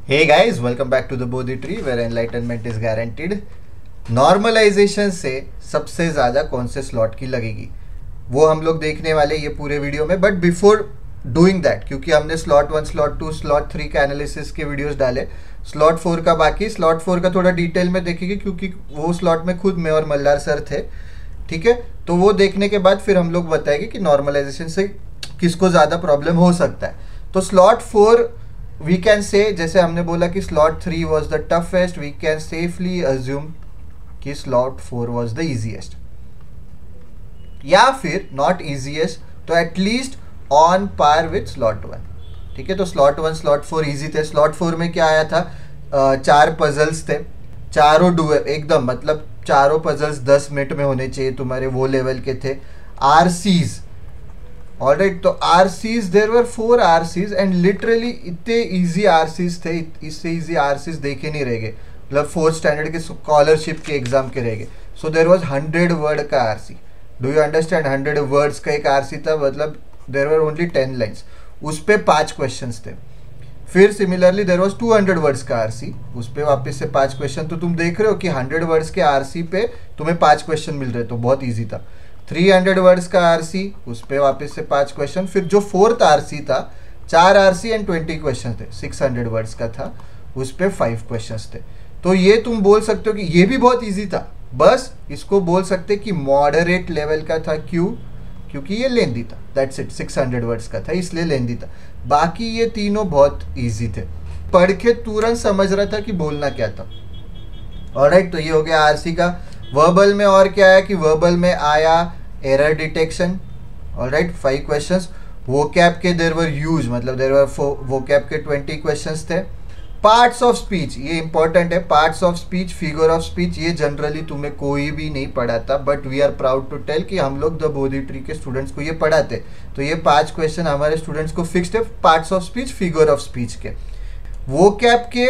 Hey guys, welcome back to the Bodhi Tree where enlightenment is guaranteed. Normalization से सबसे ज़्यादा कौन से स्लॉट की लगेगी वो हम लोग देखने वाले ये पूरे वीडियो में. बट बिफोर डूइंग दैट, क्योंकि हमने स्लॉट 1, स्लॉट 2, स्लॉट 3 का एनालिसिस के वीडियोस डाले, स्लॉट 4 का बाकी. स्लॉट 4 का थोड़ा डिटेल में देखेंगे क्योंकि वो स्लॉट में खुद मैं और मल्लार सर थे. ठीक है, तो वो देखने के बाद फिर हम लोग बताएंगे कि नॉर्मलाइजेशन से किसको ज़्यादा प्रॉब्लम हो सकता है. तो स्लॉट 4 वी कैन से, जैसे हमने बोला कि slot 3 was the toughest, we can safely assume कि स्लॉट 4 वॉज द इजीएस्ट, या फिर नॉट इजीएस्ट तो at least on par with slot 1. ठीक है, तो स्लॉट 1 स्लॉट 4 इजी थे. स्लॉट 4 में क्या आया था, 4 पजल्स थे, चारों डू एकदम, मतलब चारों पजल्स 10 मिनट में होने चाहिए तुम्हारे, वो लेवल के थे. आरसीज, ऑलराइट, तो RCs there were 4 RCs and literally इतने इजी आरसीज थे, इससे इजी आरसीज देखे नहीं रहेंगे, मतलब 4th स्टैंडर्ड के स्कॉलरशिप के एग्जाम के रहेंगे. सो देयर वाज 100 वर्ड का RC. Do you understand, 100 words का एक आरसी था, मतलब देयर वर ओनली 10 लाइन्स, उस पे 5 क्वेश्चंस थे. फिर सिमिलरली देयर वाज 200 वर्ड्स का आरसी, उस पे वापस से 5 क्वेश्चन. तो तुम देख रहे हो कि 100 वर्ड्स के आरसी पे तुम्हें 5 क्वेश्चन मिल रहे, तो बहुत ईजी था. 300 वर्ड्स का आरसी, उस पे वापस से 5 क्वेश्चन. फिर जो 4th आरसी था, 4 आरसी एंड 20 क्वेश्चन थे, 600 वर्ड्स का था, उस पे 5 क्वेश्चंस थे. तो ये तुम बोल सकते हो कि ये भी बहुत इजी था. बस इसको बोल सकते कि मॉडरेट लेवल का था. क्यों? क्योंकि ये लेंदी था, दैट्स इट. 600 वर्ड्स का था इसलिए लेंदी था. बाकी ये तीनों बहुत इजी थे, पढ़ के तुरंत समझ रहा था कि बोलना क्या था. ऑलराइट, तो ये हो गया आरसी का. वर्बल में और क्या है कि वर्बल में आया error detection. Alright, 5 questions. Vocab के देयर वर ह्यूज, मतलब देयर वर वोकैब के 20 क्वेश्चंस थे. पार्ट्स ऑफ स्पीच, ये इंपॉर्टेंट है. Parts of speech, figure of speech, ये जनरली तुम्हें कोई भी नहीं पढ़ाता, but we are proud to tell कि हम लोग द बोधी ट्री के स्टूडेंट्स को ये पढ़ाते. तो ये 5 क्वेश्चन हमारे स्टूडेंट्स को फिक्स्ड है, parts of speech, figure of speech के. वोकैब के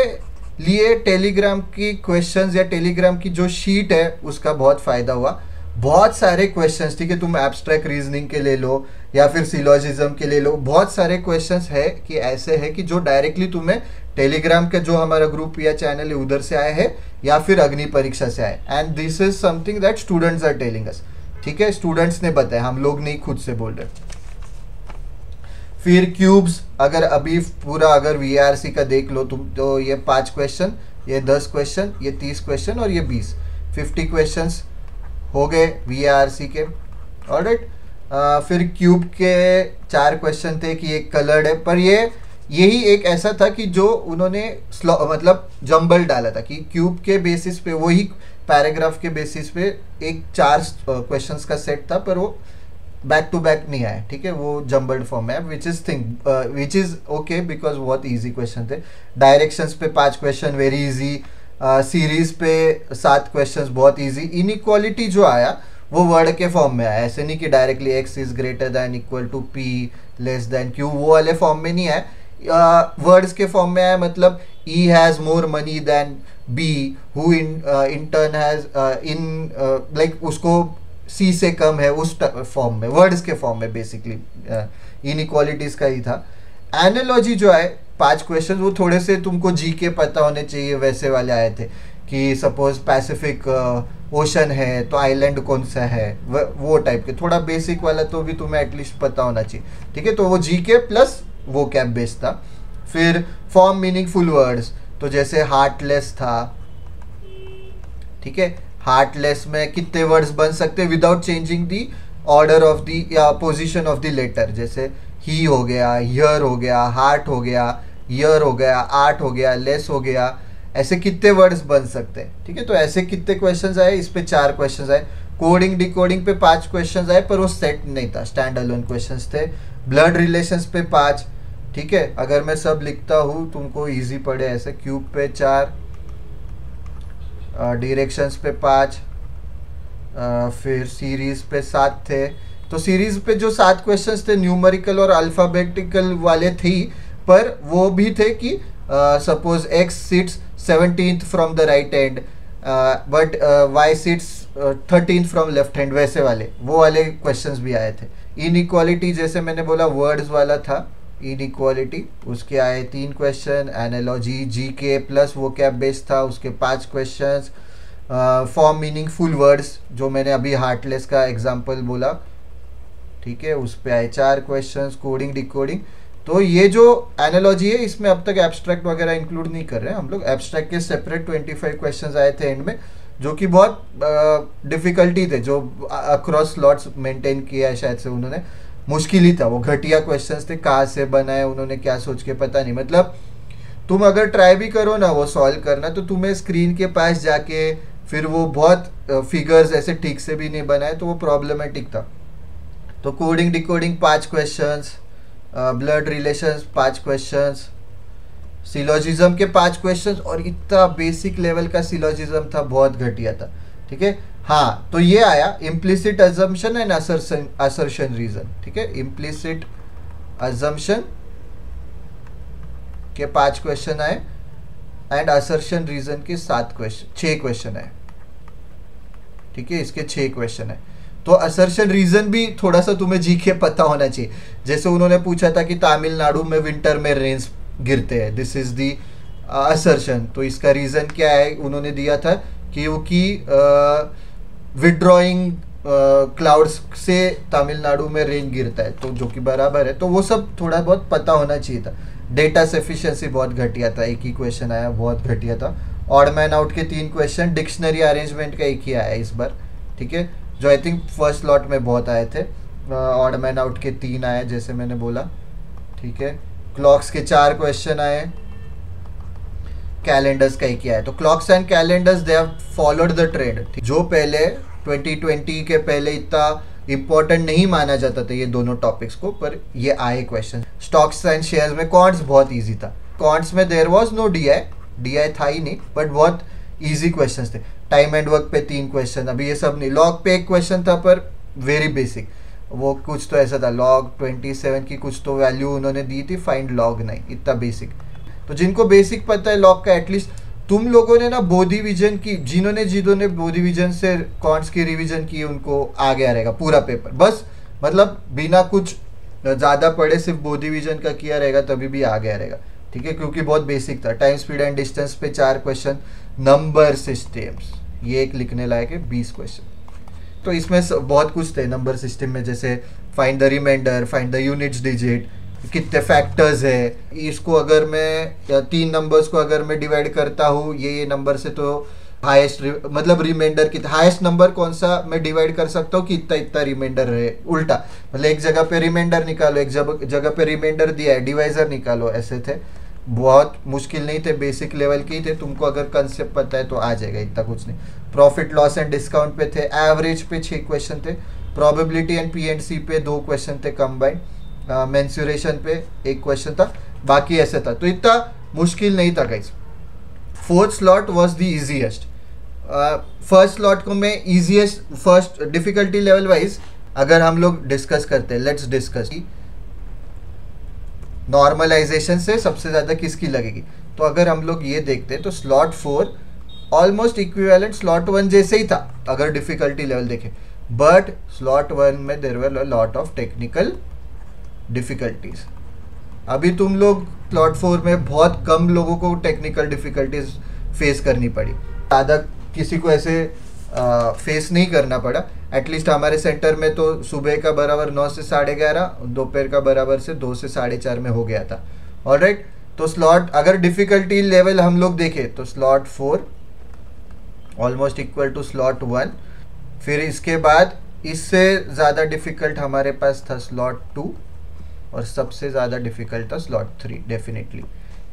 लिए टेलीग्राम की क्वेश्चंस या टेलीग्राम की जो शीट है उसका बहुत फ़ायदा हुआ. बहुत सारे क्वेश्चंस, ठीक है, तुम एब्स्ट्रैक्ट रीजनिंग के ले लो या फिर सिलोजिज्म के ले लो. बहुत सारे क्वेश्चंस है कि ऐसे है कि जो डायरेक्टली तुम्हें टेलीग्राम के जो हमारा ग्रुप या चैनल है उधर से आए हैं या फिर अग्नि परीक्षा से आए. And this is something that students are telling us. ठीक है, स्टूडेंट्स ने बताया, हम लोग नहीं खुद से बोल रहे. फिर क्यूब्स, अगर अभी पूरा अगर वीआरसी का देख लो तुम, तो ये 5 क्वेश्चन, ये 10 क्वेश्चन, ये 30 क्वेश्चन और ये 50 क्वेश्चंस हो गए वीआरसी के. ऑलराइट, फिर क्यूब के 4 क्वेश्चन थे कि एक कलर्ड है, पर यही एक ऐसा था कि जो उन्होंने मतलब जंबल डाला था कि क्यूब के बेसिस पे, वही पैराग्राफ के बेसिस पे एक 4 क्वेश्चंस का सेट था, पर वो बैक टू बैक नहीं आया. ठीक है, वो जंबल्ड फॉर्म है, विच इज ओके बिकॉज बहुत इजी क्वेश्चन थे. डायरेक्शंस पे 5 क्वेश्चन वेरी इजी. सीरीज पे 7 क्वेश्चंस बहुत इजी. इनइक्वालिटी जो आया वो वर्ड के फॉर्म में आया, ऐसे नहीं कि directly x is greater than equal to p less than q, वो वाले फॉर्म में नहीं आया. वर्ड्स के फॉर्म में आया, मतलब E has more money than B, who in turn has like उसको C से कम है, उस फॉर्म में, वर्ड्स के फॉर्म में बेसिकली इनइक्वालिटीज का ही था. एनालॉजी जो है 5 क्वेश्चन, वो थोड़े से तुमको जी के पता होने चाहिए, वैसे वाले आए थे कि सपोज पैसिफिक ओशन है तो आइलैंड कौन सा है, वो टाइप के, थोड़ा बेसिक वाला तो भी तुम्हें एटलीस्ट पता होना चाहिए. ठीक है, तो वो जी के प्लस वो कैप बेस्ड था. फिर फॉर्म मीनिंगफुल वर्ड्स, तो जैसे हार्टलेस था. ठीक है, हार्टलेस में कितने वर्ड्स बन सकते without changing the order of the या पोजीशन ऑफ द लेटर. जैसे ही हो गया, हियर हो गया, हार्ट हो गया, ईयर हो गया, आर्ट हो गया, लेस हो गया, ऐसे कितने वर्ड्स बन सकते हैं. ठीक है, तो ऐसे कितने क्वेश्चंस आए, इस पे 4 क्वेश्चंस आए. कोडिंग डिकोडिंग पे 5 क्वेश्चंस आए, पर वो सेट नहीं था, स्टैंड अलोन क्वेश्चंस थे. ब्लड रिलेशंस पे 5. ठीक है, अगर मैं सब लिखता हूँ तुमको इजी पड़े ऐसे. क्यूब पे 4, डायरेक्शंस पे 5, फिर सीरीज पे 7 थे. तो सीरीज पे जो 7 क्वेश्चंस थे न्यूमेरिकल और अल्फ़ाबेटिकल वाले थी, पर वो भी थे कि suppose x sits 17th from the right hand but y sits 13th from left hand, वैसे वाले वो वाले क्वेश्चंस भी आए थे. इनइक्वालिटी जैसे मैंने बोला वर्ड्स वाला था, इनइक्वालिटी, उसके आए 3 क्वेश्चन, एनालॉजी जीके प्लस वो कैप बेस्ड था उसके 5 क्वेश्चंस, फॉर्म मीनिंगफुल वर्ड्स जो मैंने अभी हार्टलेस का एग्जांपल बोला, ठीक है, उस पे आए 4 क्वेश्चंस, कोडिंग डिकोडिंग। तो ये जो एनालॉजी है इसमें अब तक एब्स्ट्रैक्ट वगैरह इंक्लूड नहीं कर रहे हैं हम लोग, एब्स्ट्रैक्ट के सेपरेट 25 क्वेश्चंस आए थे एंड में, जो कि बहुत डिफिकल्टी थे, जो अक्रॉस स्लॉट्स मेंटेन किया है शायद से उन्होंने, मुश्किल ही था, वो घटिया क्वेश्चंस थे, कहाँ से बनाए उन्होंने, क्या सोच के, पता नहीं। मतलब तुम अगर ट्राई भी करो ना वो सॉल्व करना, तो तुम्हें स्क्रीन के पास जाके फिर वो बहुत फिगर्स ऐसे ठीक से भी नहीं बनाए, तो वो प्रॉब्लमेटिक था। तो coding decoding 5 questions, blood relations 5 questions, syllogism के 5 क्वेश्चंस, और इतना बेसिक लेवल का सिलोजिज्म था, बहुत घटिया था, ठीक है। हाँ, तो ये आया implicit assumption and assertion reason, ठीक है, इम्प्लिसिट अजम्पशन के 5 क्वेश्चन आए एंड असर्शन रीजन के 6 क्वेश्चन आए, ठीक है, इसके 6 क्वेश्चन है। तो असर्शन रीजन भी थोड़ा सा तुम्हें जीके पता होना चाहिए। जैसे उन्होंने पूछा था कि तमिलनाडु में विंटर में रेन्स गिरते हैं, दिस इज दी असर्शन, तो इसका रीजन क्या है उन्होंने दिया था, क्योंकि विड्रॉइंग क्लाउड्स से तमिलनाडु में रेन गिरता है, तो जो कि बराबर है। तो वो सब थोड़ा बहुत पता होना चाहिए था। डेटा सफिशिएंसी बहुत घटिया था, एक ही क्वेश्चन आया, बहुत घटिया था। ऑड मैन आउट के 3 क्वेश्चन, डिक्शनरी अरेंजमेंट का एक ही आया इस बार, ठीक है, जो आई थिंक फर्स्ट लॉट में बहुत आए थे। ऑड मैन आउट के 3 आए जैसे मैंने बोला, ठीक है। क्लॉक्स के 4 क्वेश्चन आए, कैलेंडर्स का एक ही आया। तो clocks and calendars they have followed the trend, जो पहले 2020 के पहले इतना इंपॉर्टेंट नहीं माना जाता था ये दोनों टॉपिक्स को, पर ये आए क्वेश्चन। स्टॉक्स एंड शेयर्स में कॉन्ट्स बहुत इजी था, कॉन्ट्स में देयर वाज नो डीआई था ही नहीं, बट बहुत इजी क्वेश्चंस थे। टाइम एंड वर्क पे 3 क्वेश्चन, अभी ये सब नहीं। लॉग पे 1 क्वेश्चन था पर वेरी बेसिक, वो कुछ तो ऐसा था, लॉग 27 की कुछ तो वैल्यू उन्होंने दी थी, फाइंड लॉग नहीं, इतना बेसिक। तो जिनको बेसिक पता है लॉग का, एटलीस्ट तुम लोगों ने ना बोधी विजन की, जिन्होंने बोधी विजन से कॉन्ट्स की रिवीजन की, उनको आ गया रहेगा पूरा पेपर, बस मतलब बिना कुछ ज़्यादा पढ़े सिर्फ बोधी विजन का किया रहेगा तभी भी आ गया रहेगा, ठीक है, क्योंकि बहुत बेसिक था। टाइम स्पीड एंड डिस्टेंस पे 4 क्वेश्चन, नंबर सिस्टम्स ये एक लिखने लायक है 20 क्वेश्चन। तो इसमें बहुत कुछ थे नंबर सिस्टम में, जैसे find the remainder, find the units digit, कितने फैक्टर्स है, इसको अगर मैं 3 नंबर्स को अगर मैं डिवाइड करता हूँ ये नंबर से, तो हाईएस्ट मतलब रिमाइंडर कितना, हाईएस्ट नंबर कौन सा मैं डिवाइड कर सकता हूँ कि इतना इतना रिमाइंडर रहे, उल्टा मतलब एक जगह पे रिमाइंडर निकालो, एक जगह पे रिमाइंडर दिया है, डिवाइजर निकालो, ऐसे थे। बहुत मुश्किल नहीं थे, बेसिक लेवल के ही थे, तुमको अगर कंसेप्ट पता है तो आ जाएगा, इतना कुछ नहीं। प्रॉफिट लॉस एंड डिस्काउंट पे थे, एवरेज पे 6 क्वेश्चन थे, प्रोबेबिलिटी एंड पीएनसी पे 2 क्वेश्चन थे कंबाइंड, मेंसुरेशन पे 1 क्वेश्चन था, बाकी ऐसे था, तो इतना मुश्किल नहीं था guys. 4th slot was the easiest. First slot को मैं easiest, first difficulty level wise अगर हम लोग डिस्कस करते हैं, लेट्स डिस्कस नॉर्मलाइजेशन से सबसे ज़्यादा किसकी लगेगी। तो अगर हम लोग ये देखते हैं तो स्लॉट 4 ऑलमोस्ट इक्विवेलेंट स्लॉट 1 जैसे ही था अगर डिफिकल्टी लेवल देखें, बट स्लॉट 1 में there were a lot of technical difficulties. अभी तुम लोग स्लॉट 4 में बहुत कम लोगों को टेक्निकल डिफिकल्टीज फेस करनी पड़ी, ज़्यादा किसी को ऐसे फेस नहीं करना पड़ा। एटलीस्ट हमारे सेंटर में तो सुबह का बराबर 9 से 11:30, दोपहर का बराबर से 2 से 4:30 में हो गया था। ऑलराइट, तो स्लॉट अगर डिफिकल्टी लेवल हम लोग देखें तो slot 4 almost equal to slot 1, फिर इसके बाद इससे ज़्यादा डिफिकल्ट हमारे पास था स्लॉट 2, और सबसे ज़्यादा डिफिकल्ट था स्लॉट 3 डेफिनेटली।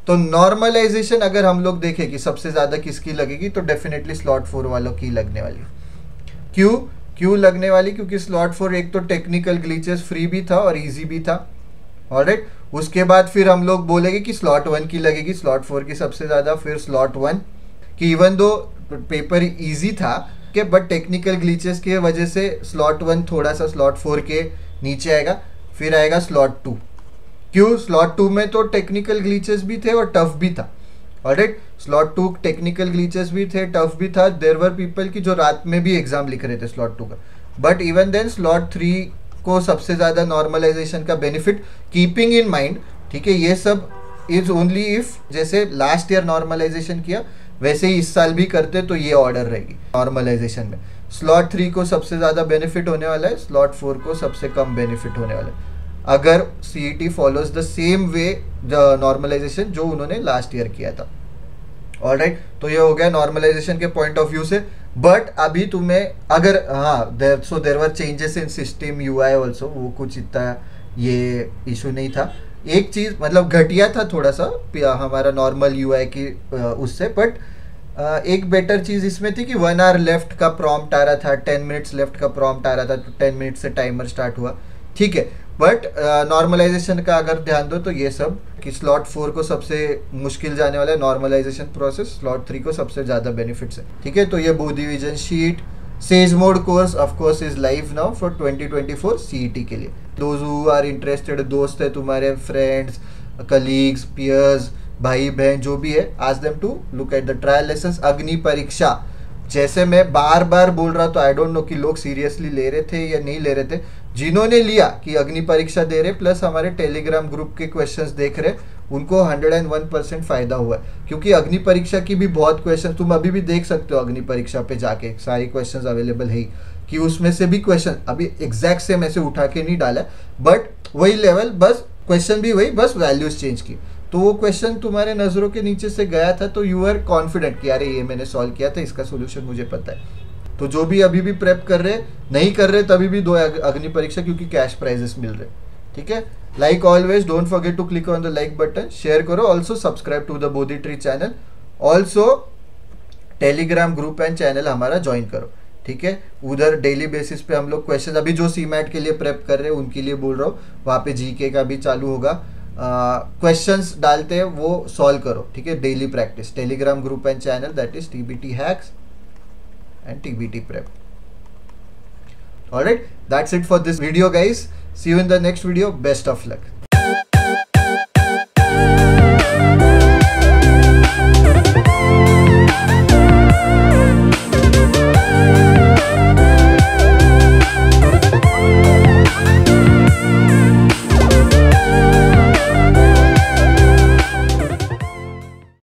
तो नॉर्मलाइजेशन अगर हम लोग देखें कि सबसे ज़्यादा किसकी लगेगी, तो डेफिनेटली स्लॉट 4 वालों की लगने वाली। क्यों लगने वाली? क्योंकि स्लॉट 4 एक तो टेक्निकल ग्लिचेस फ्री भी था और इजी भी था। ऑलराइट, उसके बाद फिर हम लोग बोलेंगे कि स्लॉट 1 की लगेगी, स्लॉट 4 की सबसे ज़्यादा, फिर स्लॉट 1 कि इवन दो पेपर इजी था कि बट टेक्निकल ग्लिचेस की वजह से स्लॉट 1 थोड़ा सा स्लॉट 4 के नीचे आएगा। फिर आएगा स्लॉट 2। क्यों? स्लॉट 2 में तो टेक्निकल ग्लिचेस भी थे और टफ भी था। ऑलराइट, स्लॉट 2 टेक्निकल ग्लिचेस भी थे, टफ भी था। देयर वर पीपल की जो रात में भी एग्जाम लिख रहे थे स्लॉट 2 का। बट इवन देन स्लॉट 3 को सबसे ज़्यादा नॉर्मलाइजेशन का बेनिफिट, कीपिंग इन माइंड ठीक है, ये सब इज ओनली इफ जैसे लास्ट ईयर नॉर्मलाइजेशन किया वैसे ही इस साल भी करते तो ये ऑर्डर रहेगी नॉर्मलाइजेशन में। स्लॉट 3 को सबसे ज़्यादा बेनिफिट होने वाला है, स्लॉट 4 को सबसे कम बेनिफिट होने वाला है अगर CET follows the same way the normalization जो उन्होंने लास्ट ईयर किया था। ऑलराइट, तो ये हो गया नॉर्मलाइजेशन के पॉइंट ऑफ व्यू से। बट अभी तुम्हें अगर there were changes in system UI also, वो कुछ इतना ये इशू नहीं था। एक चीज़ मतलब घटिया था थोड़ा सा हमारा नॉर्मल UI की उससे, बट एक बेटर चीज़ इसमें थी कि 1 आवर लेफ्ट का प्रॉम्प्ट आ रहा था, 10 मिनट्स लेफ्ट का प्रॉम्प्ट आ रहा था, तो 10 मिनट से टाइमर स्टार्ट हुआ, ठीक है। बट नॉर्मलाइजेशन का अगर ध्यान दो तो ये सब कि स्लॉट 4 को सबसे मुश्किल जाने वाला है नॉर्मलाइजेशन प्रोसेस, स्लॉट 3 को सबसे ज़्यादा बेनिफिट्स है, ठीक है। तो ये Bodhi vision sheet sage mode course of course is live now for 2024 CET के लिए। दोज हु आर इंटरेस्टेड, दोस्त है तुम्हारे, फ्रेंड्स, कलीग्स, पियर्स, भाई बहन जो भी है, ask them to look at the trial lessons. Agni Pariksha जैसे मैं बार बार बोल रहा, तो आई डोंट नो कि लोग सीरियसली ले रहे थे या नहीं ले रहे थे। जिन्होंने लिया कि अग्नि परीक्षा दे रहे प्लस हमारे टेलीग्राम ग्रुप के क्वेश्चंस देख रहे, उनको 101% फायदा हुआ है, क्योंकि अग्नि परीक्षा की भी बहुत क्वेश्चन तुम अभी भी देख सकते हो। अग्नि परीक्षा पे जाके सारी क्वेश्चंस अवेलेबल है कि उसमें से भी क्वेश्चन अभी एग्जैक्ट सेम ऐसे उठा के नहीं डाला, बट वही लेवल, बस क्वेश्चन भी वही, बस वैल्यूज चेंज की। तो वो क्वेश्चन तुम्हारे नज़रों के नीचे से गया था, तो यू आर कॉन्फिडेंट कि अरे ये मैंने सॉल्व किया था, इसका सोल्यूशन मुझे पता है। तो जो भी अभी भी प्रेप कर रहे, नहीं कर रहे, तभी भी दो अग्नि परीक्षा, क्योंकि कैश प्राइजेस मिल रहे, ठीक है। Like always don't forget to click on the like button, share करो, also subscribe to the Bodhi Tree channel, also Telegram group and channel हमारा ज्वाइन करो, ठीक है। उधर डेली बेसिस पे हम लोग क्वेश्चन, अभी जो CMAT के लिए प्रेप कर रहे हैं उनके लिए बोल रहा हूँ, वहाँ पे GK का भी चालू होगा, क्वेश्चंस डालते हैं वो सॉल्व करो, ठीक है। Daily practice, Telegram group and channel, that is TBT hacks and TBT prep. Alright, that's it for this video guys. See you in the next video. Best of luck.